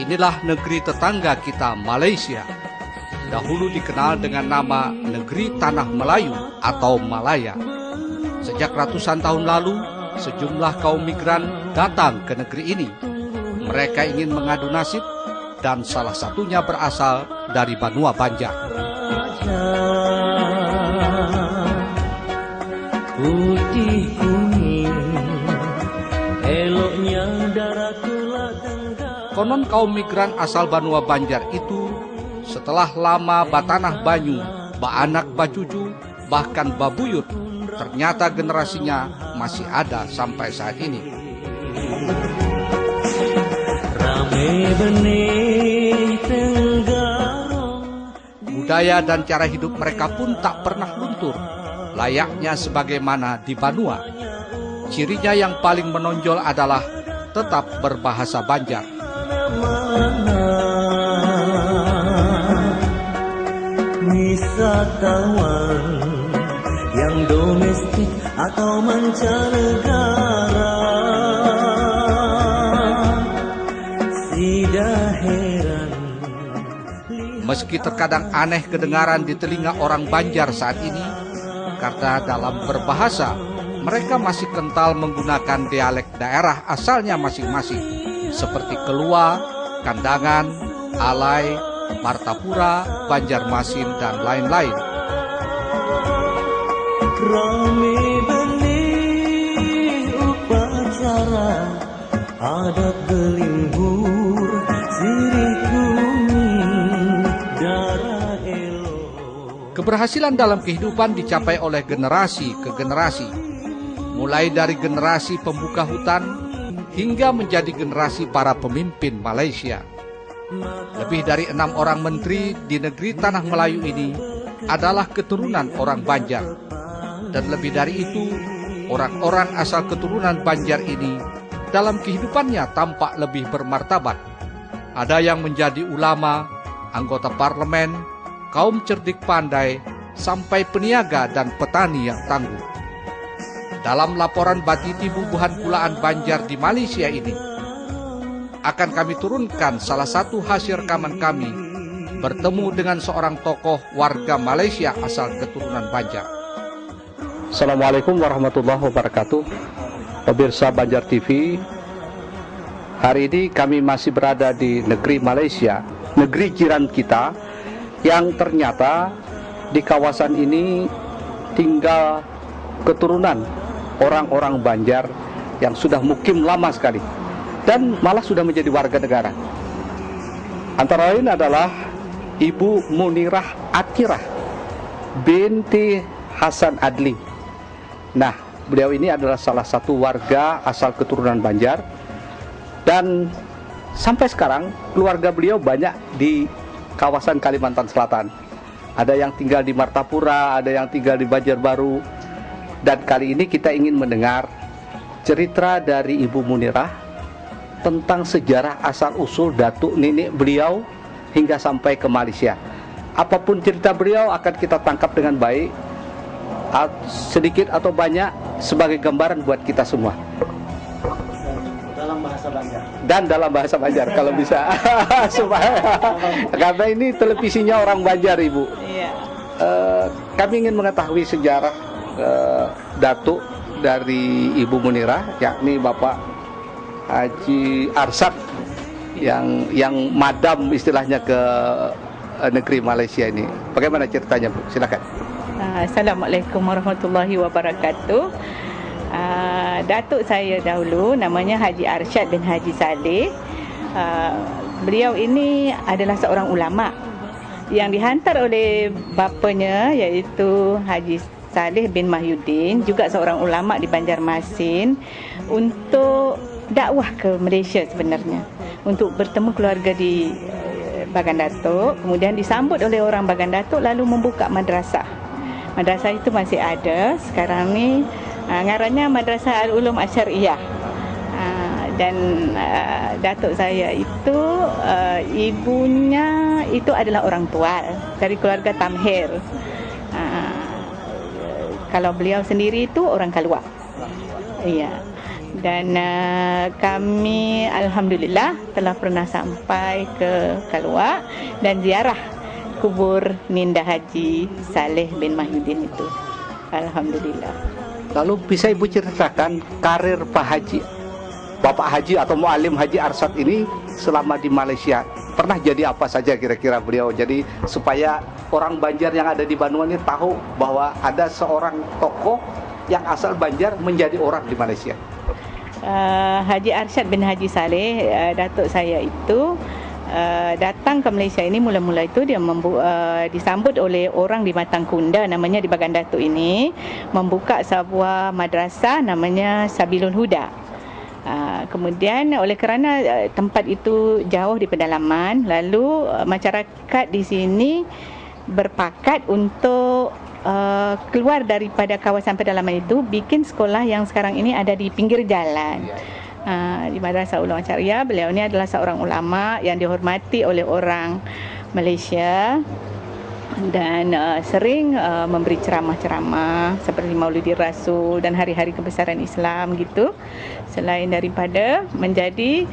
Inilah negeri tetangga kita, Malaysia. Dahulu dikenal dengan nama Negeri Tanah Melayu atau Malaya. Sejak ratusan tahun lalu, sejumlah kaum migran datang ke negeri ini. Mereka ingin mengadu nasib dan salah satunya berasal dari Banua Banjar. Putih kuning, eloknya darah tulah tenggara. Konon kaum migran asal Banua Banjar itu setelah lama batanah banyu, baanak bacucu, bahkan babuyut, ternyata generasinya masih ada sampai saat ini. Budaya dan cara hidup mereka pun tak pernah luntur, layaknya sebagaimana di Banua. Cirinya yang paling menonjol adalah tetap berbahasa Banjar. Wisatawan yang domestik atau mancanegara, tidak heran. Meski terkadang aneh kedengaran di telinga orang Banjar saat ini, karena dalam berbahasa mereka masih kental menggunakan dialek daerah asalnya masing-masing, seperti Kelua, Kandangan, Alai, Martapura, Banjarmasin, dan lain-lain. Rame benih upacara, adat gelimbur, sirih kuning, darah elok. Keberhasilan dalam kehidupan dicapai oleh generasi ke generasi, mulai dari generasi pembuka hutan hingga menjadi generasi para pemimpin Malaysia. Lebih dari 6 orang menteri di negeri Tanah Melayu ini adalah keturunan orang Banjar. Dan lebih dari itu, orang-orang asal keturunan Banjar ini dalam kehidupannya tampak lebih bermartabat. Ada yang menjadi ulama, anggota parlemen, kaum cerdik pandai, sampai peniaga dan petani yang tangguh. Dalam laporan Batiti Bubuhan Kulaan Banjar di Malaysia ini, akan kami turunkan salah satu hasil rekaman kami bertemu dengan seorang tokoh warga Malaysia asal keturunan Banjar. Assalamualaikum warahmatullahi wabarakatuh. Pemirsa Banjar TV, hari ini kami masih berada di negeri Malaysia, negeri jiran kita, yang ternyata di kawasan ini tinggal keturunan orang-orang Banjar yang sudah mukim lama sekali dan malah sudah menjadi warga negara. Antara lain adalah Ibu Munirah Atirah binti Hasan Adli. Nah, beliau ini adalah salah satu warga asal keturunan Banjar, dan sampai sekarang keluarga beliau banyak di kawasan Kalimantan Selatan. Ada yang tinggal di Martapura, ada yang tinggal di Banjarbaru. Dan kali ini kita ingin mendengar cerita dari Ibu Munirah tentang sejarah asal-usul datuk nenek beliau hingga sampai ke Malaysia. Apapun cerita beliau akan kita tangkap dengan baik, sedikit atau banyak, sebagai gambaran buat kita semua. Dalam bahasa Banjar. Dan dalam bahasa Banjar kalau bisa. Supaya karena ini televisinya orang Banjar, Ibu. Iya. Kami ingin mengetahui sejarah datuk dari Ibu Munirah, yakni Bapak Haji Arsad, yang madam istilahnya ke negeri Malaysia ini. Bagaimana ceritanya, Bu? Silakan. Assalamualaikum warahmatullahi wabarakatuh. Datuk saya dahulu namanya Haji Arsyad bin Haji Saleh. Beliau ini adalah seorang ulama yang dihantar oleh bapanya, iaitu Haji Saleh bin Mahyuddin, juga seorang ulama di Banjarmasin, untuk dakwah ke Malaysia sebenarnya, untuk bertemu keluarga di Bagan Datuk. Kemudian disambut oleh orang Bagan Datuk lalu membuka madrasah. Madrasah itu masih ada sekarang ni, ngarannya Madrasah Al-Ulum Asyariyah. Dan datuk saya itu ibunya itu adalah orang tua dari keluarga Tamher. Kalau beliau sendiri itu orang Kaluak. Iya. Dan kami alhamdulillah telah pernah sampai ke Kaluak dan ziarah kubur Minda Haji Saleh bin Mahyuddin itu. Alhamdulillah. Lalu bisa Ibu ceritakan karir Pak Haji, Bapak Haji atau Muallim Haji Arsyad ini selama di Malaysia? Pernah jadi apa saja kira-kira beliau? Jadi supaya orang Banjar yang ada di Bandung ini tahu bahwa ada seorang tokoh yang asal Banjar menjadi orang di Malaysia. Haji Arsyad bin Haji Saleh, datuk saya itu datang ke Malaysia ini mula-mula itu dia disambut oleh orang di Matang Kunda, namanya di Bagan Datuk ini, membuka sebuah madrasah namanya Sabilul Huda. Kemudian oleh kerana tempat itu jauh di pedalaman, lalu masyarakat di sini berpakat untuk keluar daripada kawasan pedalaman itu, bikin sekolah yang sekarang ini ada di pinggir jalan. Di Madrasah Ulum Asyariyah. Beliau ini adalah seorang ulama yang dihormati oleh orang Malaysia dan sering memberi ceramah-ceramah seperti Maulidi Rasul dan hari-hari kebesaran Islam gitu, selain daripada menjadi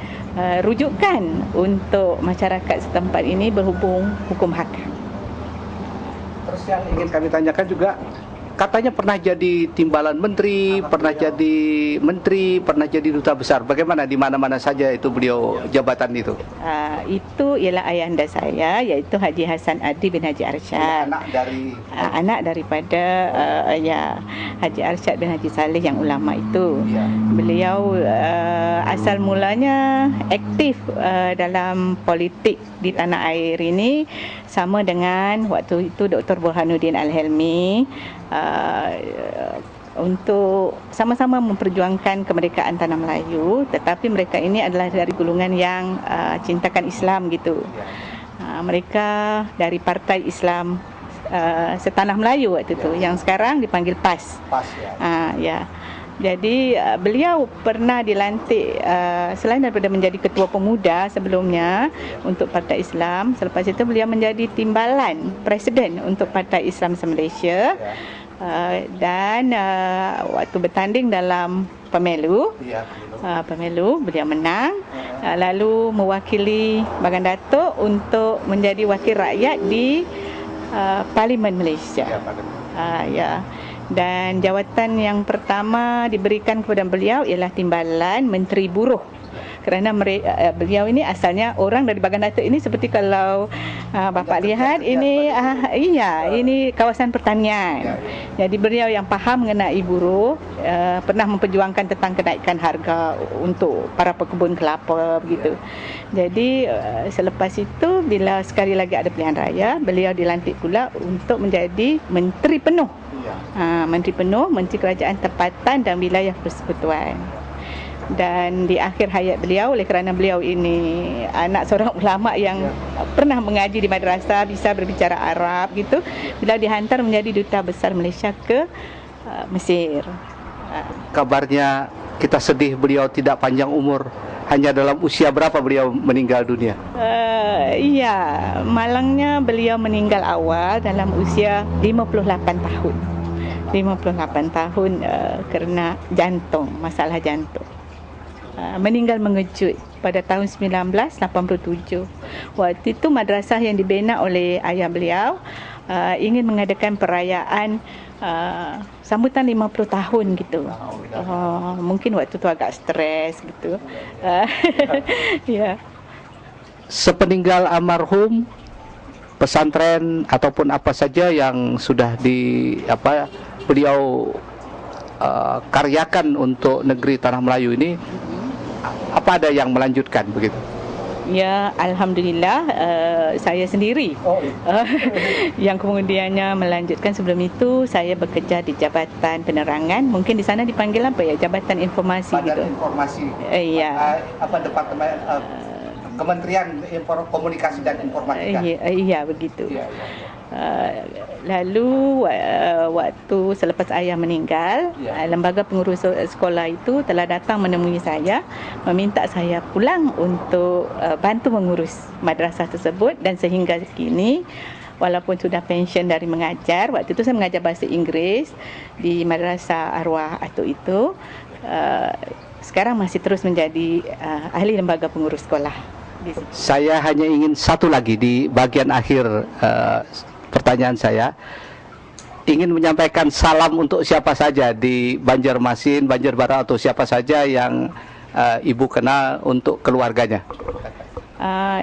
rujukan untuk masyarakat setempat ini berhubung hukum hakam. Terus yang ingin kami tanyakan juga, katanya pernah jadi timbalan menteri, pernah jadi menteri, pernah jadi duta besar. Bagaimana, di mana-mana saja itu beliau jabatan itu? Itu ialah ayahanda saya, iaitu Haji Hasan Adi bin Haji Arsyad. Anak daripada Haji Arsyad bin Haji Saleh yang ulama itu. Beliau asal mulanya aktif dalam politik di tanah air ini, sama dengan waktu itu Dr. Burhanuddin Al-Helmi, untuk sama-sama memperjuangkan kemerdekaan tanah Melayu, tetapi mereka ini adalah dari golongan yang cintakan Islam gitu. Mereka dari Partai Islam Setanah Melayu waktu itu, yang sekarang dipanggil PAS. Ya. Jadi beliau pernah dilantik selain daripada menjadi ketua pemuda sebelumnya untuk Partai Islam, selepas itu beliau menjadi timbalan presiden untuk Partai Islam se-Malaysia. Dan waktu bertanding dalam pemilu, beliau menang, lalu mewakili Bagan Datuk untuk menjadi wakil rakyat di Parlimen Malaysia. Dan jawatan yang pertama diberikan kepada beliau ialah timbalan Menteri Buruh, kerana beliau ini asalnya orang dari Bagan Datuk ini, seperti kalau Bapak lihat ini, ini kawasan pertanian. Jadi beliau yang faham mengenai buruh, pernah memperjuangkan tentang kenaikan harga untuk para pekebun kelapa begitu. Jadi selepas itu, bila sekali lagi ada pilihan raya, beliau dilantik pula untuk menjadi Menteri Penuh. Menteri Penuh, Menteri Kerajaan Tempatan dan Wilayah Persekutuan. Dan di akhir hayat beliau, oleh kerana beliau ini anak seorang ulama yang pernah mengaji di madrasah, bisa berbicara Arab gitu, beliau dihantar menjadi duta besar Malaysia ke Mesir. Kabarnya kita sedih beliau tidak panjang umur. Hanya dalam usia berapa beliau meninggal dunia? Iya, malangnya beliau meninggal awal dalam usia 58 tahun. 58 tahun kerana jantung, masalah jantung. Meninggal mengejut pada tahun 1987. Waktu itu madrasah yang dibina oleh ayah beliau ingin mengadakan perayaan sambutan 50 tahun gitu. Mungkin waktu itu agak stres gitu. Ya. Sepeninggal almarhum, pesantren ataupun apa saja yang sudah beliau karyakan untuk negeri Tanah Melayu ini, apa ada yang melanjutkan begitu? Ya, alhamdulillah saya sendiri yang kemudiannya melanjutkan. Sebelum itu saya bekerja di Jabatan Penerangan, mungkin di sana dipanggil apa ya, Jabatan Informasi Badan gitu. Informasi. Iya. Departemen Kementerian Komunikasi dan Informatika. Iya begitu. Iya. Lalu waktu selepas ayah meninggal, lembaga pengurus sekolah itu telah datang menemui saya, meminta saya pulang untuk bantu mengurus madrasah tersebut. Dan sehingga kini, walaupun sudah pensiun dari mengajar, waktu itu saya mengajar bahasa Inggris di Madrasah Arwah Atuk itu, sekarang masih terus menjadi ahli lembaga pengurus sekolah. Saya hanya ingin satu lagi di bagian akhir pertanyaan saya, ingin menyampaikan salam untuk siapa saja di Banjarmasin, Banjarbaru, atau siapa saja yang Ibu kenal untuk keluarganya.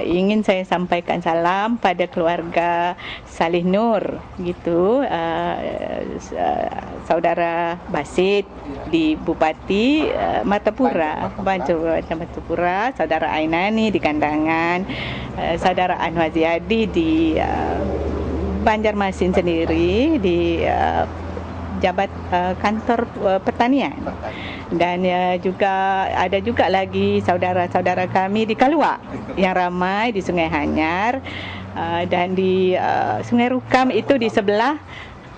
Ingin saya sampaikan salam pada keluarga Salih Nur gitu, saudara Basit di Bupati Martapura, Martapura, saudara Ainani di Kandangan, saudara Anwar Ziyadi di Banjarmasin sendiri di jabat kantor pertanian. Dan juga ada juga lagi saudara-saudara kami di Kalua yang ramai di Sungai Hanyar, dan di Sungai Rukam itu di sebelah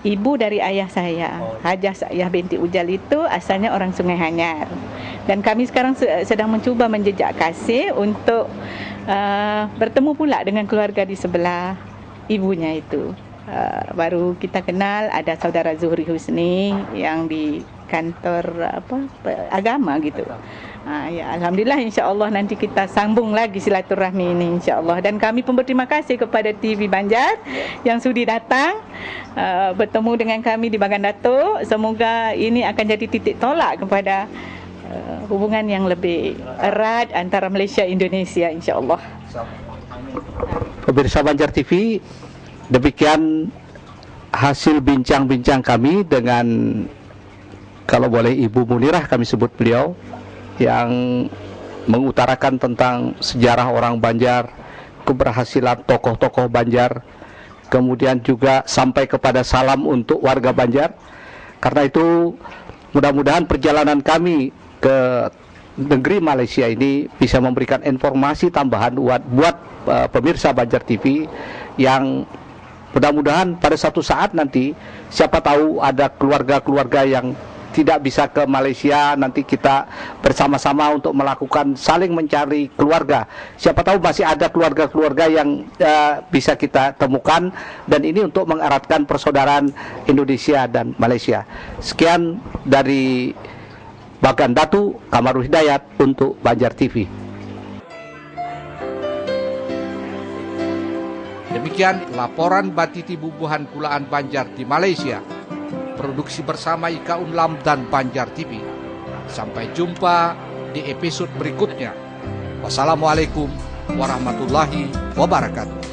ibu dari ayah saya, Hajah Sa'iyah binti Ujal itu asalnya orang Sungai Hanyar. Dan kami sekarang sedang mencuba menjejak kasih untuk bertemu pula dengan keluarga di sebelah ibunya itu. Baru kita kenal ada saudara Zuhri Husni yang di kantor agama gitu. Ya, alhamdulillah, insya-Allah nanti kita sambung lagi silaturahmi ini, insya-Allah. Dan kami pun berterima kasih kepada TV Banjar yang sudi datang bertemu dengan kami di Bagan Datuk. Semoga ini akan jadi titik tolak kepada hubungan yang lebih erat antara Malaysia dan Indonesia, insya-Allah. Pemirsa Banjar TV, demikian hasil bincang-bincang kami dengan, kalau boleh Ibu Munirah kami sebut beliau, yang mengutarakan tentang sejarah orang Banjar, keberhasilan tokoh-tokoh Banjar, kemudian juga sampai kepada salam untuk warga Banjar. Karena itu mudah-mudahan perjalanan kami ke negeri Malaysia ini bisa memberikan informasi tambahan buat pemirsa Banjar TV, yang mudah-mudahan pada suatu saat nanti, siapa tahu ada keluarga-keluarga yang tidak bisa ke Malaysia, nanti kita bersama-sama untuk melakukan saling mencari keluarga. Siapa tahu masih ada keluarga-keluarga yang bisa kita temukan, dan ini untuk mengeratkan persaudaraan Indonesia dan Malaysia. Sekian dari Bagan Datu, Kamarul Hidayat untuk Banjar TV. Demikian laporan Batiti Bubuhan Kulaan Banjar di Malaysia. Produksi bersama Ika Unlam dan Banjar TV. Sampai jumpa di episode berikutnya. Wassalamualaikum warahmatullahi wabarakatuh.